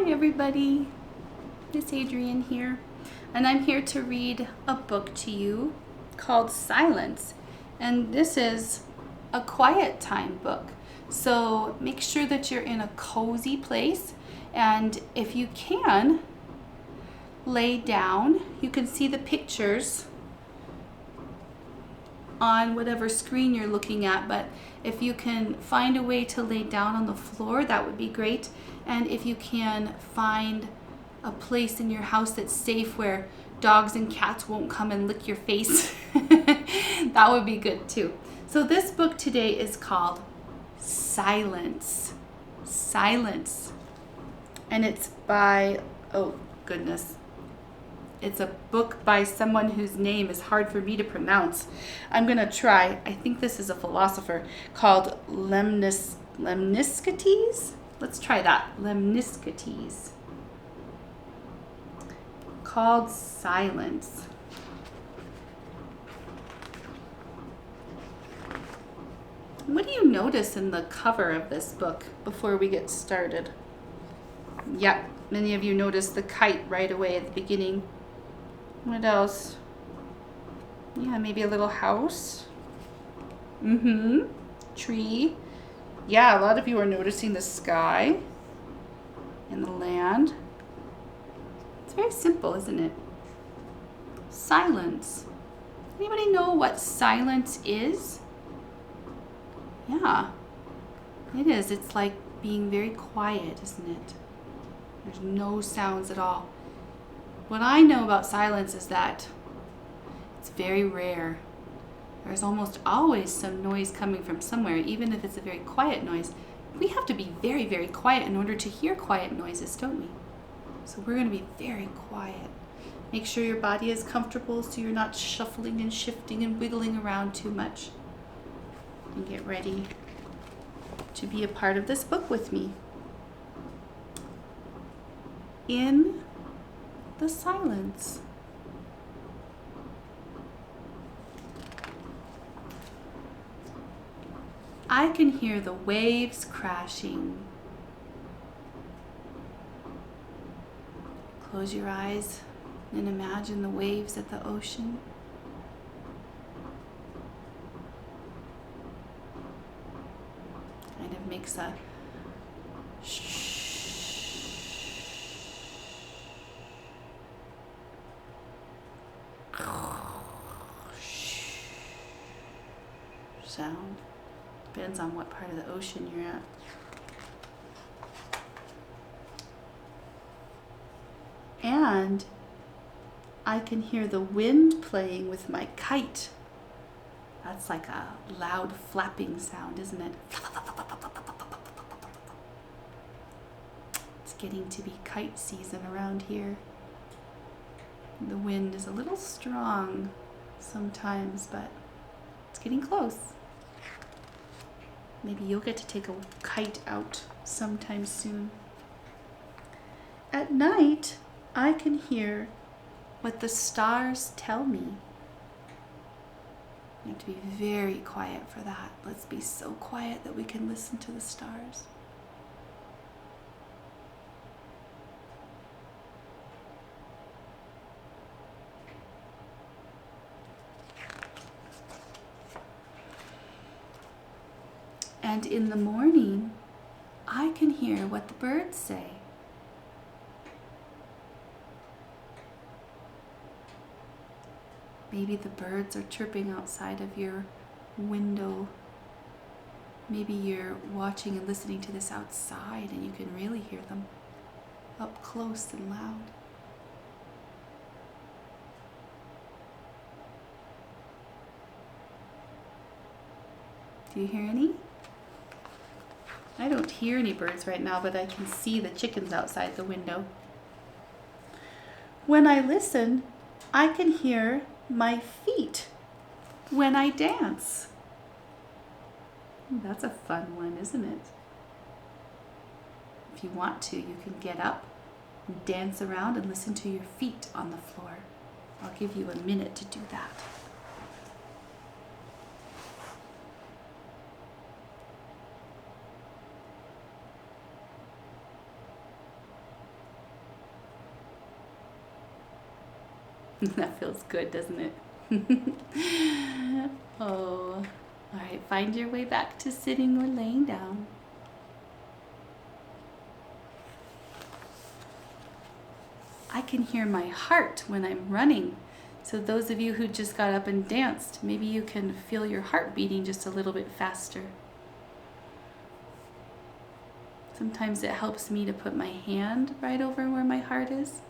Hi everybody, Miss Adrienne here, and I'm here to read a book to you called Silence, and this is a quiet time book. So make sure that you're in a cozy place, and if you can, lay down. You can see the pictures on whatever screen you're looking at, but if you can find a way to lay down on the floor, that would be great. And if you can find a place in your house that's safe where dogs and cats won't come and lick your face, that would be good too. So this book today is called Silence. Silence. And it's by, oh goodness, it's a book by someone whose name is hard for me to pronounce. I'm going to try. I think this is a philosopher called Lemniscates. Let's try that. Lemniscates. Called Silence. What do you notice in the cover of this book before we get started? Yep, many of you noticed the kite right away at the beginning. What else? Yeah, maybe a little house. Tree. Yeah, a lot of you are noticing the sky and the land. It's very simple, isn't it? Silence. Anybody know what silence is? Yeah, it is. It's like being very quiet, isn't it? There's no sounds at all. What I know about silence is that it's very rare. There's almost always some noise coming from somewhere, even if it's a very quiet noise. We have to be very, very quiet in order to hear quiet noises, don't we? So we're going to be very quiet. Make sure your body is comfortable so you're not shuffling and shifting and wiggling around too much. And get ready to be a part of this book with me. In the silence. I can hear the waves crashing. Close your eyes and imagine the waves at the ocean. Kind of makes a sound. Depends on what part of the ocean you're at. And I can hear the wind playing with my kite. That's like a loud flapping sound, isn't it? It's getting to be kite season around here. The wind is a little strong sometimes, but it's getting close. Maybe you'll get to take a kite out sometime soon. At night, I can hear what the stars tell me. You have to be very quiet for that. Let's be so quiet that we can listen to the stars. And in the morning, I can hear what the birds say. Maybe the birds are chirping outside of your window. Maybe you're watching and listening to this outside and you can really hear them up close and loud. Do you hear any? I don't hear any birds right now, but I can see the chickens outside the window. When I listen, I can hear my feet when I dance. That's a fun one, isn't it? If you want to, you can get up and dance around and listen to your feet on the floor. I'll give you a minute to do that. That feels good, doesn't it? Oh, all right. Find your way back to sitting or laying down. I can hear my heart when I'm running. So those of you who just got up and danced, maybe you can feel your heart beating just a little bit faster. Sometimes it helps me to put my hand right over where my heart is.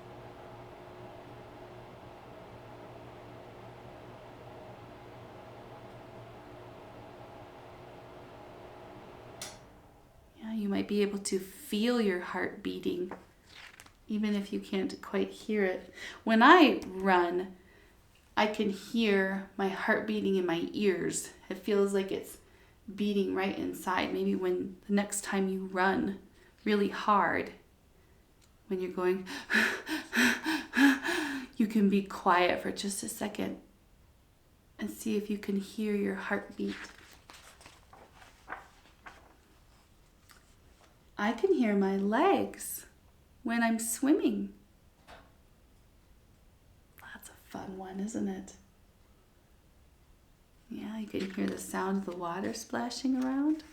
Yeah, you might be able to feel your heart beating, even if you can't quite hear it. When I run, I can hear my heart beating in my ears. It feels like it's beating right inside. Maybe when the next time you run really hard, when you're going, you can be quiet for just a second and see if you can hear your heartbeat. I can hear my legs when I'm swimming. That's a fun one, isn't it? Yeah, you can hear the sound of the water splashing around.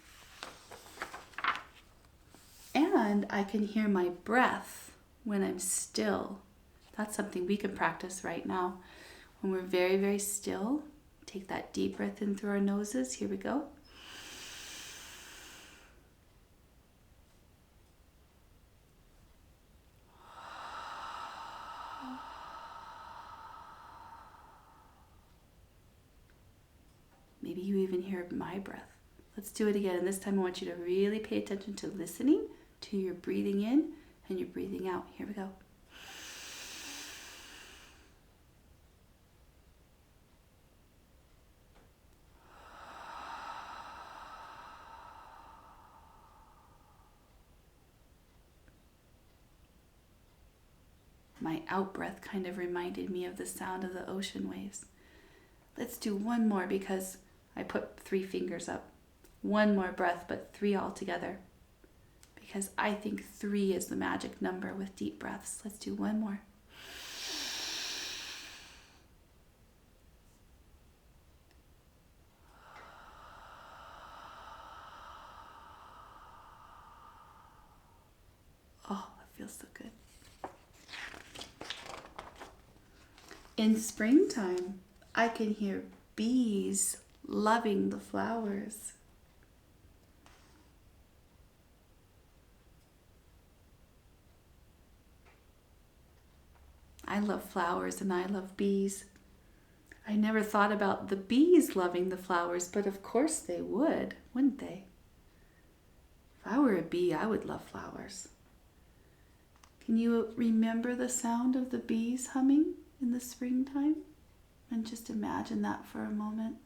And I can hear my breath when I'm still. That's something we can practice right now. When we're very, very still, take that deep breath in through our noses. Here we go. Maybe you even hear my breath. Let's do it again. And this time I want you to really pay attention to listening to your breathing in and your breathing out. Here we go. My out breath kind of reminded me of the sound of the ocean waves. Let's do one more because I put 3 fingers up. One more breath, but 3 all together. Because I think 3 is the magic number with deep breaths. Let's do one more. Oh, that feels so good. In springtime, I can hear bees loving the flowers. I love flowers and I love bees. I never thought about the bees loving the flowers, but of course they would, wouldn't they? If I were a bee, I would love flowers. Can you remember the sound of the bees humming in the springtime? And just imagine that for a moment.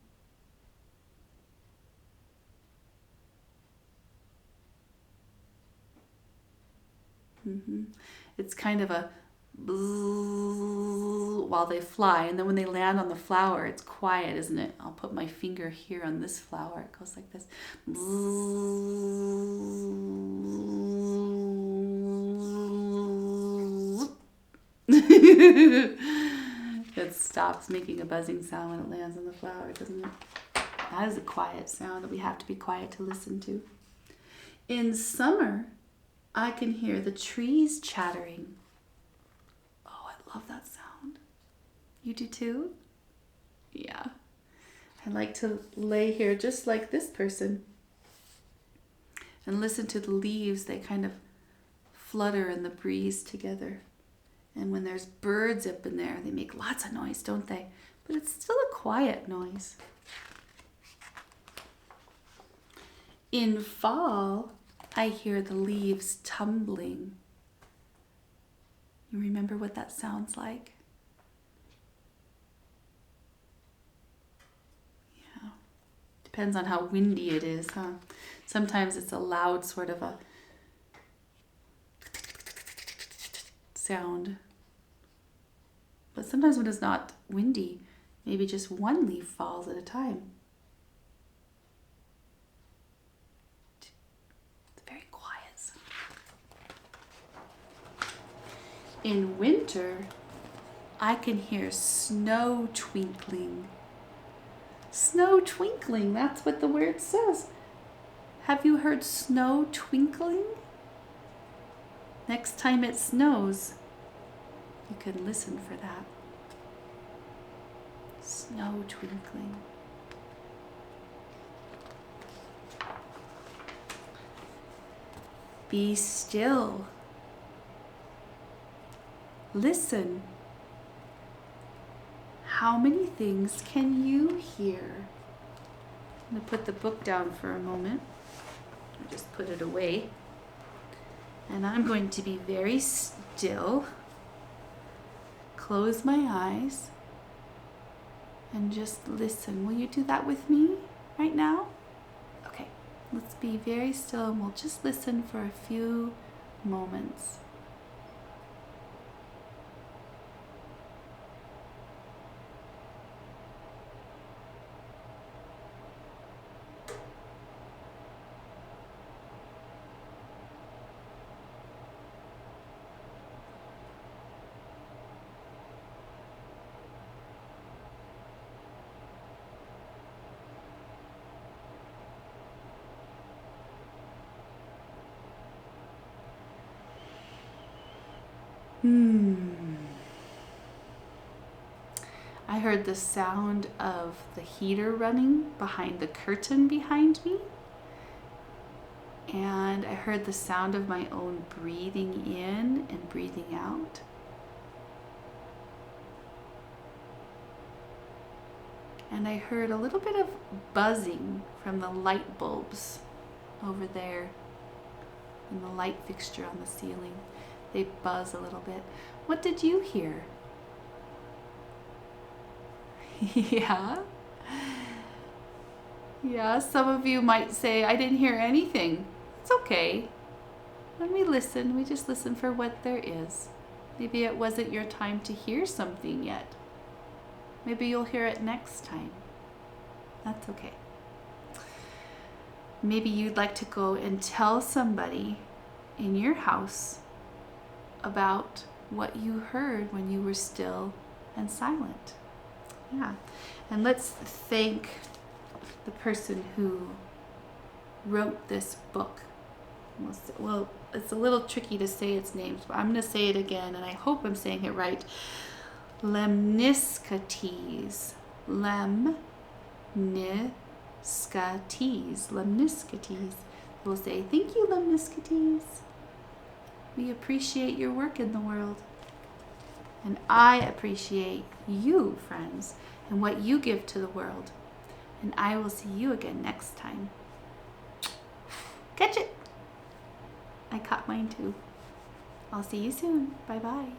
It's kind of a bzzz while they fly, and then when they land on the flower, it's quiet, isn't it? I'll put my finger here on this flower. It goes like this. It stops making a buzzing sound when it lands on the flower, doesn't it? That is a quiet sound that we have to be quiet to listen to. In summer, I can hear the trees chattering. Oh, I love that sound. You do too? Yeah. I like to lay here just like this person and listen to the leaves. They kind of flutter in the breeze together. And when there's birds up in there, they make lots of noise, don't they? But it's still a quiet noise. In fall, I hear the leaves tumbling. You remember what that sounds like? Yeah. Depends on how windy it is, huh? Sometimes it's a loud sort of a sound. But sometimes when it's not windy, maybe just one leaf falls at a time. It's very quiet. In winter, I can hear snow twinkling. Snow twinkling, that's what the word says. Have you heard snow twinkling? Next time it snows, you can listen for that. Snow twinkling. Be still. Listen. How many things can you hear? I'm going to put the book down for a moment. I'll just put it away. And I'm going to be very still. Close my eyes and just listen. Will you do that with me right now? Okay, let's be very still and we'll just listen for a few moments. I heard the sound of the heater running behind the curtain behind me. And I heard the sound of my own breathing in and breathing out. And I heard a little bit of buzzing from the light bulbs over there and the light fixture on the ceiling. They buzz a little bit. What did you hear? Yeah. Yeah, some of you might say, I didn't hear anything. It's okay. When we listen, we just listen for what there is. Maybe it wasn't your time to hear something yet. Maybe you'll hear it next time. That's okay. Maybe you'd like to go and tell somebody in your house about what you heard when you were still and silent. Yeah. And let's thank the person who wrote this book. Well, it's a little tricky to say its names, but I'm going to say it again, and I hope I'm saying it right. Lemniscates. Lemniscates. We'll say, thank you, Lemniscates. We appreciate your work in the world. And I appreciate you, friends, and what you give to the world. And I will see you again next time. Catch it! I caught mine too. I'll see you soon. Bye-bye.